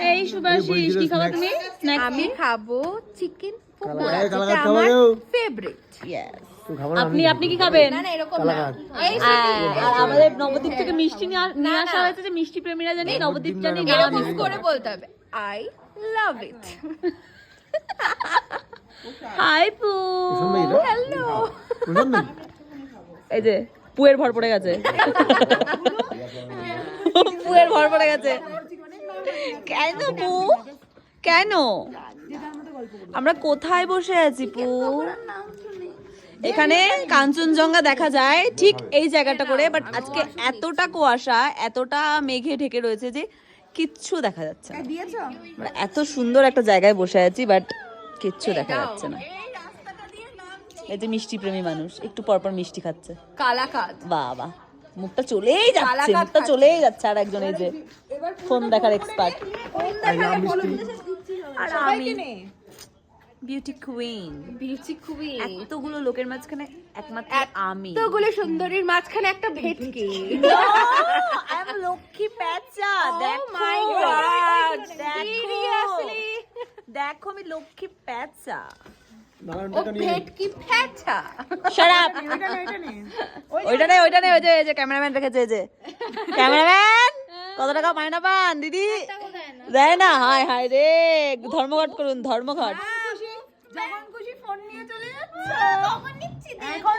এই সুভাষিস কি খাবা তুমি? আমি খাবো চিকেন ফেভারিট। আপনি কি খাবেন? না এরকম না, আর আমাদের নবদ্বীপ থেকে মিষ্টি নিয়ে আসা হয়েছে যে মিষ্টি প্রেমীরা জানি নবদ্বীপ জানি এরকম করে বলতে হবে, আই লাভ ইট। হাই পু, হ্যালো। এই যে পুয়ের ভর পড়ে গেছে, পুয়ের ভর পড়ে গেছে। কেন পু, কেন? আমরা কোথায় বসে আছি পু? এখানে কাঞ্চনজঙ্ঘা দেখা যায় ঠিক এই জায়গাটা করে, বাট আজকে এতটা কুয়াশা, এতটা মেঘে ঢেকে রয়েছে যে কিচ্ছু দেখা যাচ্ছে না। আমরা এত সুন্দর একটা জায়গায় বসে আছি বাট কিচ্ছু দেখা যাচ্ছে না। এই যে মিষ্টি প্রেমী মানুষ একটু পরপর মিষ্টি খাচ্ছে, কালাকাদ। বাবা মুখটা চলেই যাচ্ছে, মুখটা চলেই যাচ্ছে। আর একজন এই যে ফোন দেখার এক্সপার্ট, আর আমি বিউটি কুইন। বিউটি কুইন, এতগুলো লোকের মাঝখানে একমাত্র আমি, এতগুলো সুন্দরীর মাঝখানে একটা ভেটকি। আই এম লক্ষ্মী প্যাঁচা। দেখো মাই গড, সিরিয়াসলি দেখো আমি লক্ষ্মী প্যাঁচা। ও ভেটকি ফ্যাচা। Shut up. ওইটা নেই, ওই যে ক্যামেরাম্যান রেখেছে, এই যে ক্যামেরাম্যান কত টাকা মাইনা পান দিদি? দেয় না? হায় হায় রে, ধর্মঘট করুন, ধর্মঘট। যখন খুশি ফোন নিয়ে চলে যাচ্ছে, তখন নিচ্ছি। এখন